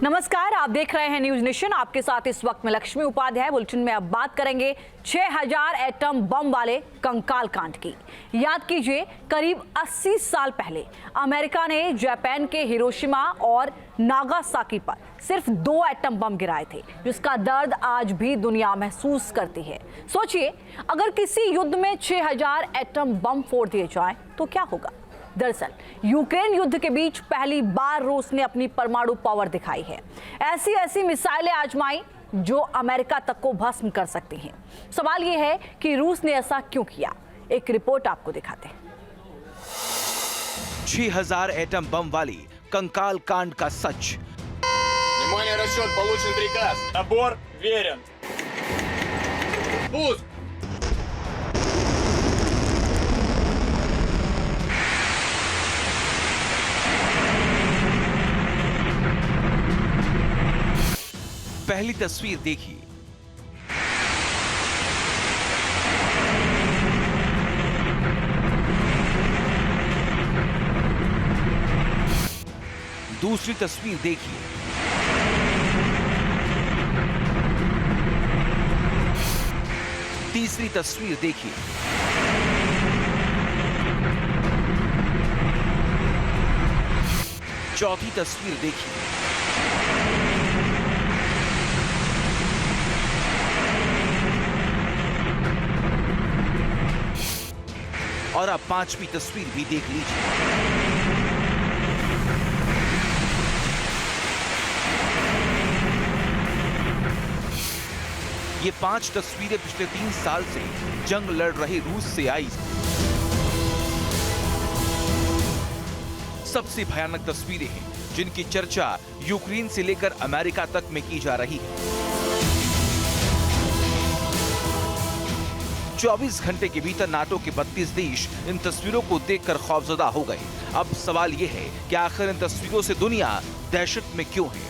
नमस्कार, आप देख रहे हैं न्यूज नेशन। आपके साथ इस वक्त में लक्ष्मी उपाध्याय। बुलेटिन में अब बात करेंगे 6000 एटम बम वाले कंकाल कांड की। याद कीजिए, करीब 80 साल पहले अमेरिका ने जापान के हिरोशिमा और नागासाकी पर सिर्फ 2 एटम बम गिराए थे, जिसका दर्द आज भी दुनिया महसूस करती है। सोचिए, अगर किसी युद्ध में 6000 एटम बम फोड़ दिए जाएं तो क्या होगा। दरअसल यूक्रेन युद्ध के बीच पहली बार रूस ने अपनी परमाणु पावर दिखाई है। ऐसी मिसाइलें आजमाई जो अमेरिका तक को भस्म कर सकती हैं। सवाल यह है कि रूस ने ऐसा क्यों किया। एक रिपोर्ट आपको दिखाते हैं। 6000 एटम बम वाली कंकाल कांड का सच। Внимание, расчет, получен приказ. Набор верен. Пуск! पहली तस्वीर देखिए। दूसरी तस्वीर देखिए। तीसरी तस्वीर देखिए। चौथी तस्वीर देखिए। और अब 5वीं तस्वीर भी देख लीजिए। ये 5 तस्वीरें पिछले 3 साल से जंग लड़ रहे रूस से आई। सबसे भयानक तस्वीरें हैं जिनकी चर्चा यूक्रेन से लेकर अमेरिका तक में की जा रही है। 24 घंटे के भीतर नाटो के 32 देश इन तस्वीरों को देखकर खौफजदा हो गए। अब सवाल यह है कि आखिर इन तस्वीरों से दुनिया दहशत में क्यों है।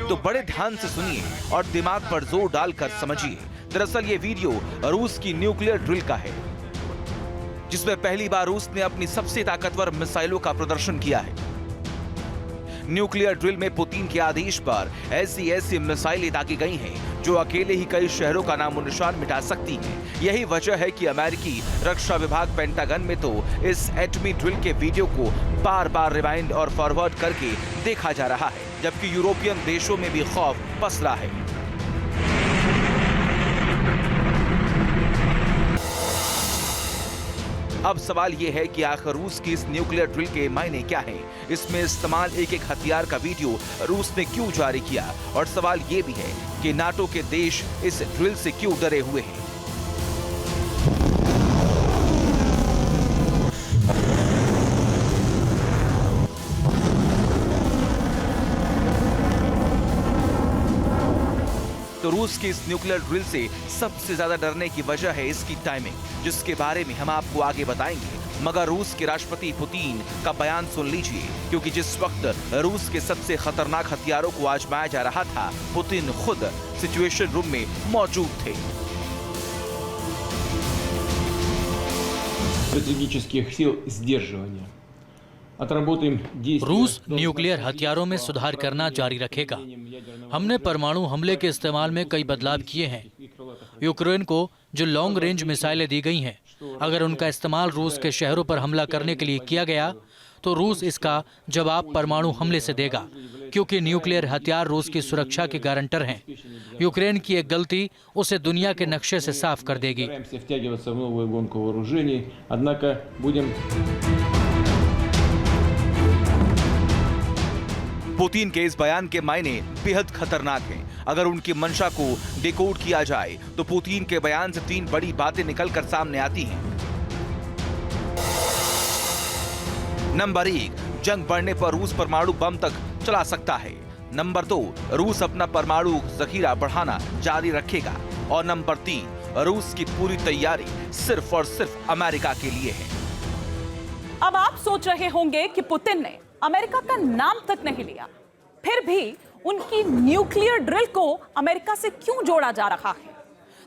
तो बड़े ध्यान से सुनिए और दिमाग पर जोर डालकर समझिए। दरअसल ये वीडियो रूस की न्यूक्लियर ड्रिल का है, जिसमें पहली बार रूस ने अपनी सबसे ताकतवर मिसाइलों का प्रदर्शन किया है। न्यूक्लियर ड्रिल में पुतिन के आदेश पर ऐसी मिसाइलें दागी गई हैं जो अकेले ही कई शहरों का नामो निशान मिटा सकती हैं। यही वजह है कि अमेरिकी रक्षा विभाग पेंटागन में तो इस एटमी ड्रिल के वीडियो को बार बार रिवाइंड और फॉरवर्ड करके देखा जा रहा है, जबकि यूरोपियन देशों में भी खौफ पसरा है। अब सवाल यह है कि आखिर रूस की इस न्यूक्लियर ड्रिल के मायने क्या हैं? इसमें इस्तेमाल एक हथियार का वीडियो रूस ने क्यों जारी किया? और सवाल यह भी है कि नाटो के देश इस ड्रिल से क्यों डरे हुए हैं? तो रूस की इस न्यूक्लियर ड्रिल से सबसे ज्यादा डरने की वजह है इसकी टाइमिंग, जिसके बारे में हम आपको आगे बताएंगे। मगर रूस के राष्ट्रपति पुतिन का बयान सुन लीजिए, क्योंकि जिस वक्त रूस के सबसे खतरनाक हथियारों को आजमाया जा रहा था, पुतिन खुद सिचुएशन रूम में मौजूद थे। स्ट्रेटेजिक сил сдерживания. रूस न्यूक्लियर हथियारों में सुधार करना जारी रखेगा। हमने परमाणु हमले के इस्तेमाल में कई बदलाव किए हैं। यूक्रेन को जो लॉन्ग रेंज मिसाइलें दी गई हैं, अगर उनका इस्तेमाल रूस के शहरों पर हमला करने के लिए किया गया तो रूस इसका जवाब परमाणु हमले से देगा, क्योंकि न्यूक्लियर हथियार रूस की सुरक्षा के गारंटर हैं। यूक्रेन की एक गलती उसे दुनिया के नक्शे से साफ कर देगी। पुतिन के इस बयान के मायने बेहद खतरनाक हैं। अगर उनकी मंशा को डिकोड किया जाए तो पुतिन के बयान से 3 बड़ी बातें निकलकर सामने आती हैं। नंबर 1, जंग बढ़ने पर रूस परमाणु बम तक चला सकता है। नंबर 2, रूस अपना परमाणु जखीरा बढ़ाना जारी रखेगा। और नंबर 3, रूस की पूरी तैयारी सिर्फ और सिर्फ अमेरिका के लिए है। अब आप सोच रहे होंगे कि पुतिन ने अमेरिका का नाम तक नहीं लिया, फिर भी उनकी न्यूक्लियर ड्रिल को अमेरिका से क्यों जोड़ा जा रहा है?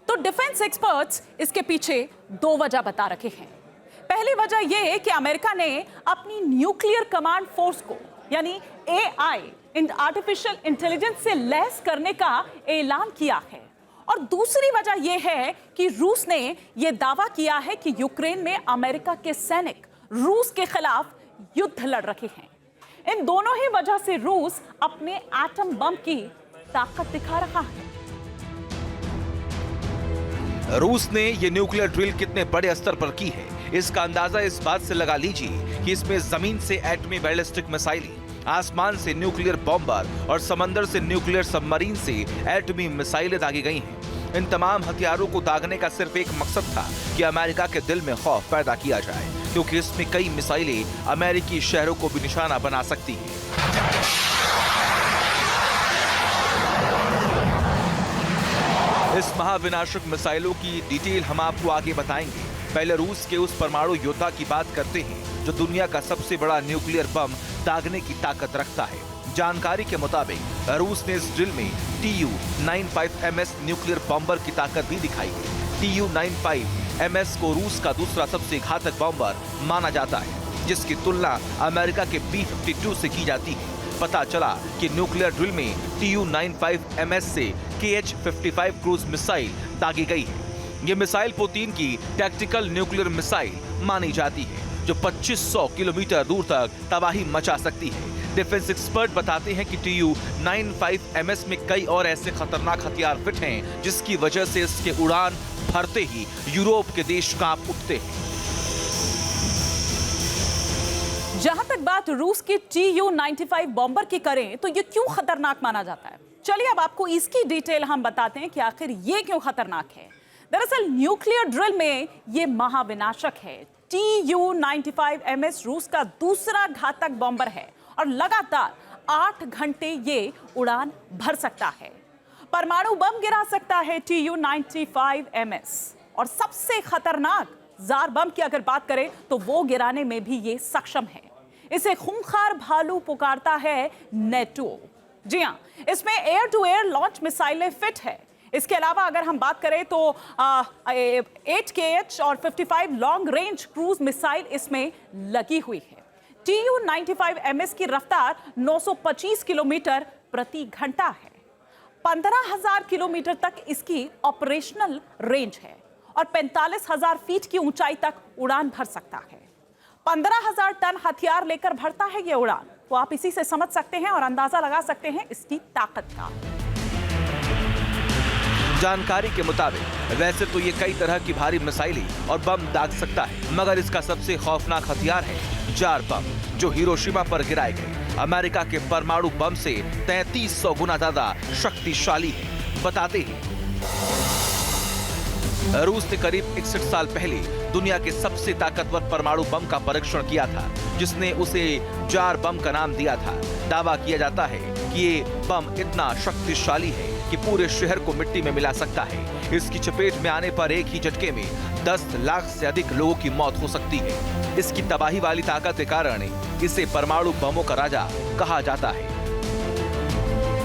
तो डिफेंस एक्सपर्ट्स इसके पीछे दो वजह बता रखे हैं। पहली वजह यह कि अमेरिका ने अपनी न्यूक्लियर कमांड फोर्स को यानी AI आर्टिफिशियल इंटेलिजेंस से लैस करने का ऐलान किया है। और दूसरी वजह यह है कि रूस ने यह दावा किया है कि यूक्रेन में अमेरिका के सैनिक रूस के खिलाफ युद्ध लड़ रहे हैं। इन दोनों ही वजह से रूस अपने एटम बम की ताकत दिखा रहा है। रूस ने ये न्यूक्लियर ड्रिल कितने बड़े स्तर पर की है, इसका अंदाजा इस बात से लगा लीजिए कि इसमें जमीन से एटमी बैलिस्टिक मिसाइलें, आसमान से न्यूक्लियर बॉम्बर और समंदर से न्यूक्लियर सबमरीन से एटमी मिसाइलें दागी गई हैं। इन तमाम हथियारों को दागने का सिर्फ एक मकसद था कि अमेरिका के दिल में खौफ पैदा किया जाए, क्योंकि इसमें कई मिसाइलें अमेरिकी शहरों को भी निशाना बना सकती हैं। इस महाविनाशक मिसाइलों की डिटेल हम आपको आगे बताएंगे। पहले रूस के उस परमाणु योद्धा की बात करते हैं जो दुनिया का सबसे बड़ा न्यूक्लियर बम दागने की ताकत रखता है। जानकारी के मुताबिक रूस ने इस ड्रिल में Tu-95MS न्यूक्लियर बॉम्बर की ताकत भी दिखाई है। Tu-95MS को रूस का दूसरा सबसे घातक बॉम्बर माना जाता है, जिसकी तुलना अमेरिका के B-52 से की जाती है। पता चला कि न्यूक्लियर ड्रिल में Tu-95MS से KH-55 क्रूज मिसाइल दागी गई है। ये मिसाइल पुतिन की टैक्टिकल न्यूक्लियर मिसाइल मानी जाती है, जो 2500 किलोमीटर दूर तक तबाही मचा सकती है। डिफेंस एक्सपर्ट बताते हैं कि Tu-95MS में कई और ऐसे खतरनाक हथियार फिट हैं, जिसकी वजह से इसके उड़ान भरते ही यूरोप के देश कांप उठते हैं। जहां तक बात रूस की Tu-95 बॉम्बर की करें तो ये क्यों खतरनाक माना जाता है? चलिए अब आपको इसकी डिटेल हम बताते हैं कि आखिर ये क्यों खतरनाक है। दरअसल न्यूक्लियर ड्रिल में ये महाविनाशक है। Tu-95MS रूस का दूसरा घातक बॉम्बर है और लगातार 8 घंटे ये उड़ान भर सकता है। परमाणु बम गिरा सकता है Tu-95MS, और सबसे खतरनाक जार बम की अगर बात करें तो वो गिराने में भी ये सक्षम है। इसे खूंखार भालू पुकारता है नेटो। जी हाँ, इसमें एयर टू एयर लॉन्च मिसाइलें फिट है। इसके अलावा अगर हम बात करें तो 8KH और 55 लॉन्ग रेंज क्रूज मिसाइल इसमें लगी हुई है। Tu-95MS की रफ्तार 925 किलोमीटर प्रति घंटा है। 15,000 किलोमीटर तक इसकी ऑपरेशनल रेंज है और 45,000 फीट की ऊंचाई तक उड़ान भर सकता है। 15,000 टन हथियार लेकर भरता है ये उड़ान, तो आप इसी से समझ सकते हैं और अंदाजा लगा सकते हैं इसकी ताकत का। जानकारी के मुताबिक वैसे तो ये कई तरह की भारी मिसाइलें और बम दाग सकता है, मगर इसका सबसे खौफनाक हथियार है जार बम, जो हिरोशिमा पर गिराए गए अमेरिका के परमाणु बम से 3300 गुना ज्यादा शक्तिशाली है। बताते हैं रूस ने करीब 61 साल पहले दुनिया के सबसे ताकतवर परमाणु बम का परीक्षण किया था, जिसने उसे जार बम का नाम दिया था। दावा किया जाता है कि ये बम इतना शक्तिशाली है कि पूरे शहर को मिट्टी में मिला सकता है। इसकी चपेट में आने पर एक ही झटके में 10 लाख से अधिक लोगों की मौत हो सकती है। इसकी तबाही वाली ताकत के कारण इसे परमाणु बमों का राजा कहा जाता है।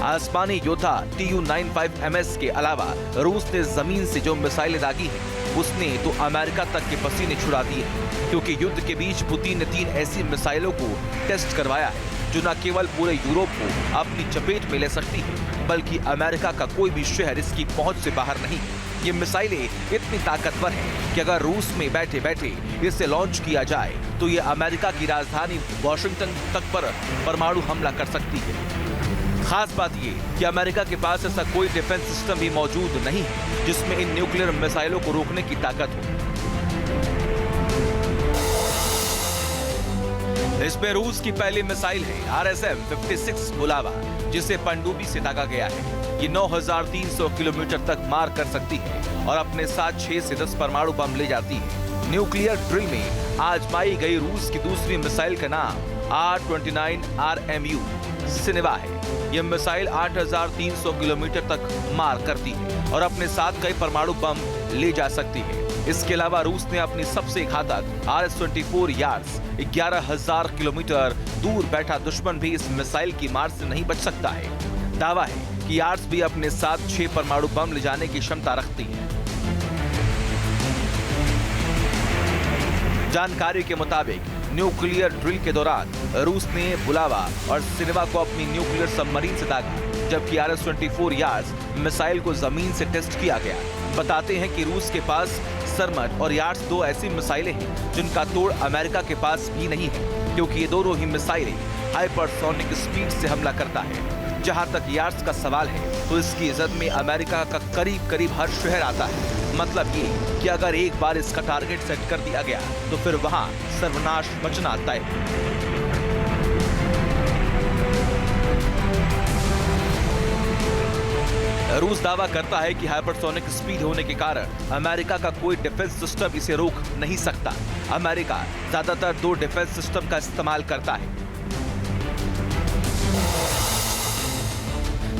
आसमानी योद्धा Tu-95MS के अलावा रूस ने जमीन से जो मिसाइलें दागी हैं, उसने तो अमेरिका तक के पसीने छुड़ा दिए हैं, क्योंकि युद्ध के बीच पुतिन ने 3 ऐसी मिसाइलों को टेस्ट करवाया है जो न केवल पूरे यूरोप को अपनी चपेट में ले सकती है, बल्कि अमेरिका का कोई भी शहर इसकी पहुंच से बाहर नहीं है। ये मिसाइलें इतनी ताकतवर हैं कि अगर रूस में बैठे बैठे इसे लॉन्च किया जाए तो ये अमेरिका की राजधानी वॉशिंगटन तक पर परमाणु हमला कर सकती है। खास बात ये कि अमेरिका के पास ऐसा कोई डिफेंस सिस्टम भी मौजूद नहीं है जिसमें इन न्यूक्लियर मिसाइलों को रोकने की ताकत हो। इसमें रूस की पहली मिसाइल है RSM-56 बुलावा, जिसे पनडुब्बी से दागा गया है। ये 9,300 किलोमीटर तक मार कर सकती है और अपने साथ 6 से 10 परमाणु बम ले जाती है। न्यूक्लियर ड्रिल में आजमाई गई रूस की दूसरी मिसाइल का नाम R-29RMU सिनेवा है। यह मिसाइल 8,300 किलोमीटर तक मार करती है और अपने साथ कई परमाणु बम ले जा सकती है। इसके अलावा रूस ने अपनी सबसे घातक RS-24 यार्ड्स 11,000 किलोमीटर दूर बैठा दुश्मन भी इस मिसाइल की मार से नहीं बच सकता है। दावा है कि यार्ड्स भी अपने साथ 6 परमाणु बम ले जाने की क्षमता रखती है। जानकारी के मुताबिक न्यूक्लियर ड्रिल के दौरान रूस ने बुलावा और सिनेवा को अपनी न्यूक्लियर सबमरीन से दागा, जबकि RS-24 यार्ड्स मिसाइल को जमीन से टेस्ट किया गया। बताते हैं कि रूस के पास सरमट और यार्ड्स 2 ऐसी मिसाइलें हैं जिनका तोड़ अमेरिका के पास भी नहीं है, क्योंकि ये दोनों ही मिसाइलें हाइपरसोनिक स्पीड से हमला करता है। जहां तक यार्ड्स का सवाल है तो इसकी इज्जत में अमेरिका का करीब हर शहर आता है। मतलब ये कि अगर एक बार इसका टारगेट सेट कर दिया गया तो फिर वहां सर्वनाश मचना तय है। रूस दावा करता है कि हाइपरसोनिक स्पीड होने के कारण अमेरिका का कोई डिफेंस सिस्टम इसे रोक नहीं सकता। अमेरिका ज्यादातर 2 डिफेंस सिस्टम का इस्तेमाल करता है,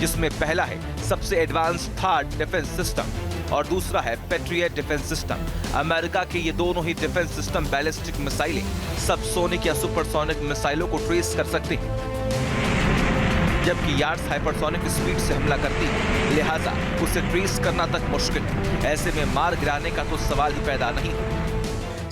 जिसमें पहला है सबसे एडवांस थर्ड डिफेंस सिस्टम और दूसरा है पैट्रियट डिफेंस सिस्टम। अमेरिका के ये दोनों ही डिफेंस सिस्टम बैलिस्टिक मिसाइलें सबसोनिक या सुपरसोनिक मिसाइलों को ट्रेस कर सकते हैं, जबकि यार्ड्स हाइपरसोनिक स्पीड से हमला करती है, लिहाजा उसे ट्रेस करना तक मुश्किल है। ऐसे में मार गिराने का तो सवाल ही पैदा नहीं है।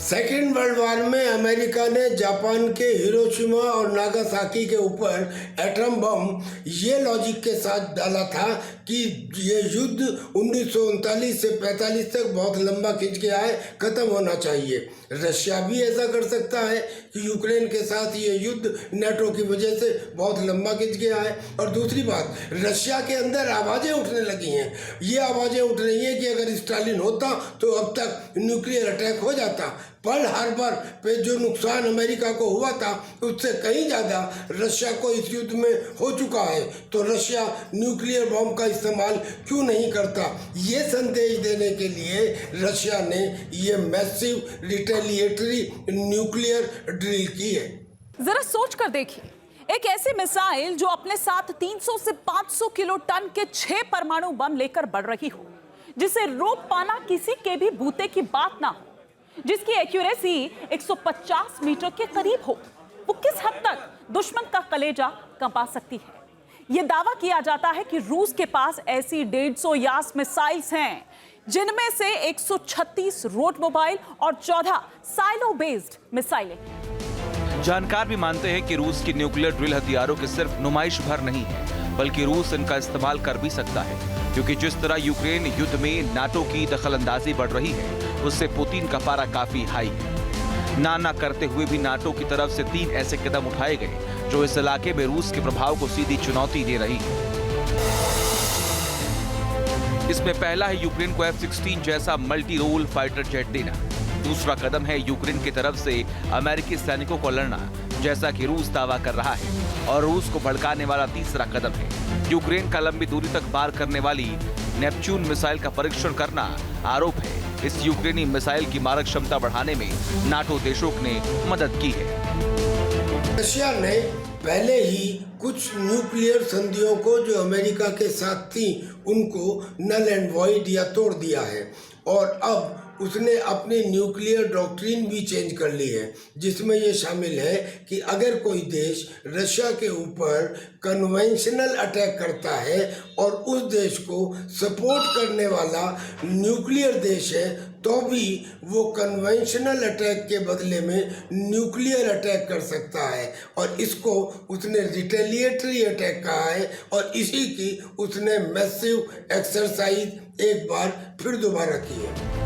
सेकेंड वर्ल्ड वॉर में अमेरिका ने जापान के हिरोशिमा और नागासाकी के ऊपर एटम बम ये लॉजिक के साथ डाला था कि ये युद्ध 1939 से 45 तक बहुत लंबा खिंच गया है, खत्म होना चाहिए। रशिया भी ऐसा कर सकता है कि यूक्रेन के साथ ये युद्ध नेटो की वजह से बहुत लंबा खिंच गया है। और दूसरी बात, रशिया के अंदर आवाज़ें उठने लगी हैं। ये आवाज़ें उठ रही हैं कि अगर स्टालिन होता तो अब तक न्यूक्लियर अटैक हो जाता। पर्ल हार्बर पे जो नुकसान अमेरिका को हुआ था उससे कहीं ज़्यादा रशिया को इस युद्ध में हो चुका है, तो रशिया न्यूक्लियर बम का इस्तेमाल क्यों नहीं करता? ये संदेश देने के लिए रशिया ने ये मैसिव रिटेलिएटरी न्यूक्लियर ड्रिल की है। जरा सोच कर देखिए, एक ऐसी मिसाइल जो अपने साथ 300 से 500 किलो टन के 6 परमाणु बम लेकर बढ़ रही हो, जिसे रोक पाना किसी के भी बूते की बात ना हो, जिसकी एक्यूरेसी 150 मीटर के करीब हो, वो किस हद तक दुश्मन का कलेजा कंपा सकती है? यह दावा किया जाता है कि रूस के पास ऐसी 150 यार्ड्स मिसाइल्स हैं, जिनमें से 136 रोड मोबाइल और 14 साइलो बेस्ड मिसाइलें। जानकार भी मानते हैं कि रूस की न्यूक्लियर ड्रिल हथियारों की सिर्फ नुमाइश भर नहीं है, बल्कि रूस इनका इस्तेमाल कर भी सकता है, क्योंकि जिस तरह यूक्रेन युद्ध में नाटो की दखलंदाजी बढ़ रही है, उससे पुतिन का पारा काफी हाई है। ना करते हुए भी नाटो की तरफ से 3 ऐसे कदम उठाए गए जो इस इलाके में रूस के प्रभाव को सीधी चुनौती दे रही है। इसमें पहला है यूक्रेन को F-16 जैसा मल्टी रोल फाइटर जेट देना। दूसरा कदम है यूक्रेन की तरफ से अमेरिकी सैनिकों को लड़ना, जैसा कि रूस दावा कर रहा है। और रूस को भड़काने वाला तीसरा कदम है यूक्रेन का लंबी दूरी तक पार करने वाली नेपच्यून मिसाइल का परीक्षण करना। आरोप है इस यूक्रेनी मिसाइल की मारक क्षमता बढ़ाने में नाटो देशों ने मदद की है। रशिया ने पहले ही कुछ न्यूक्लियर संधियों को जो अमेरिका के साथ थी उनको नल एंड वॉइड या तोड़ दिया है, और अब उसने अपनी न्यूक्लियर डॉक्ट्रिन भी चेंज कर ली है, जिसमें ये शामिल है कि अगर कोई देश रशिया के ऊपर कन्वेंशनल अटैक करता है और उस देश को सपोर्ट करने वाला न्यूक्लियर देश है, तो भी वो कन्वेंशनल अटैक के बदले में न्यूक्लियर अटैक कर सकता है। और इसको उसने रिटेलिएटरी अटैक कहा है, और इसी की उसने मैसिव एक्सरसाइज एक बार फिर दोबारा की है।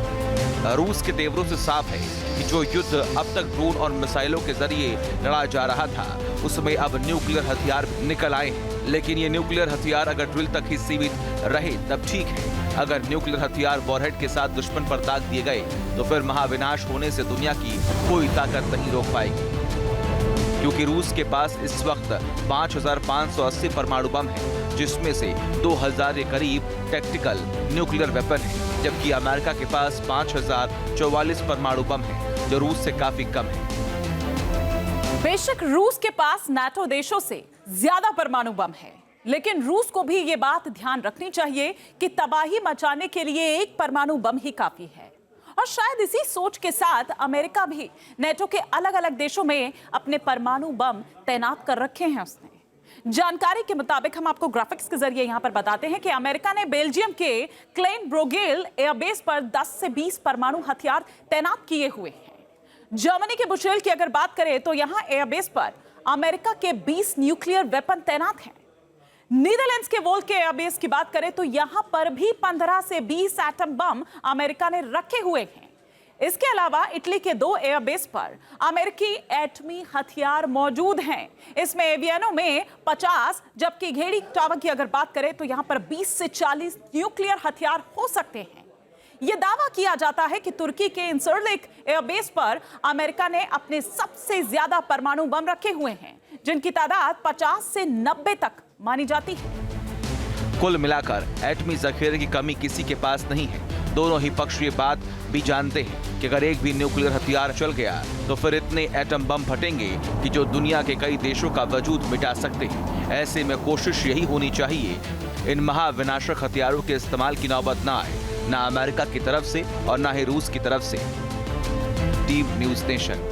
रूस के तेवरों से साफ है कि जो युद्ध अब तक ड्रोन और मिसाइलों के जरिए लड़ा जा रहा था, उसमें अब न्यूक्लियर हथियार निकल आए हैं। लेकिन ये न्यूक्लियर हथियार अगर ड्रिल तक ही सीमित रहे तब ठीक है। अगर न्यूक्लियर हथियार वॉरहेड के साथ दुश्मन पर दाग दिए गए तो फिर महाविनाश होने से दुनिया की कोई ताकत नहीं रोक पाएगी, क्योंकि रूस के पास इस वक्त 5580 परमाणु बम है, जिसमें से 2000 के करीब टैक्टिकल न्यूक्लियर वेपन है, जबकि अमेरिका के पास 5044 परमाणु बम है, जो रूस से काफी कम है। बेशक रूस के पास नाटो देशों से ज्यादा परमाणु बम है, लेकिन रूस को भी ये बात ध्यान रखनी चाहिए कि तबाही मचाने के लिए एक परमाणु बम ही काफी है। और शायद इसी सोच के साथ अमेरिका भी नाटो के अलग अलग देशों में अपने परमाणु बम तैनात कर रखे हैं उसने, जानकारी के मुताबिक हम आपको ग्राफिक्स के जरिए यहां पर बताते हैं कि अमेरिका ने बेल्जियम के क्लेन ब्रोगेल एयरबेस पर 10 से 20 परमाणु हथियार तैनात किए हुए हैं। जर्मनी के बुशेल की अगर बात करें तो यहां एयरबेस पर अमेरिका के 20 न्यूक्लियर वेपन तैनात हैं। नीदरलैंड्स के वोल्क के एयरबेस की बात करें तो यहां पर भी 15 से 20 एटम बम अमेरिका ने रखे हुए हैं। इसके अलावा इटली के 2 एयरबेस पर अमेरिकी एटमी हथियार मौजूद हैं। इसमें एवियानो में 50 जबकि घेड़ी टावर की अगर बात करें तो यहां पर 20 से 40 न्यूक्लियर हथियार हो सकते हैं। यह दावा किया जाता है कि तुर्की के इंसरलिक एयरबेस पर अमेरिका ने अपने सबसे ज्यादा परमाणु बम रखे हुए हैं, जिनकी तादाद 50 से 90 तक मानी जाती है। कुल मिलाकर एटमी जखीरे की कमी किसी के पास नहीं है। दोनों ही पक्ष ये बात भी जानते हैं कि अगर एक भी न्यूक्लियर हथियार चल गया तो फिर इतने एटम बम फटेंगे कि जो दुनिया के कई देशों का वजूद मिटा सकते हैं। ऐसे में कोशिश यही होनी चाहिए इन महाविनाशक हथियारों के इस्तेमाल की नौबत ना आए, ना अमेरिका की तरफ से और ना ही रूस की तरफ से। Team news nation.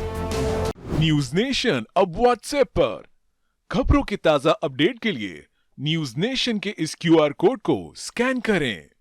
News nation अब व्हाट्सएप पर खबरों की ताजा अपडेट के लिए न्यूज नेशन के इस QR कोड को स्कैन करें।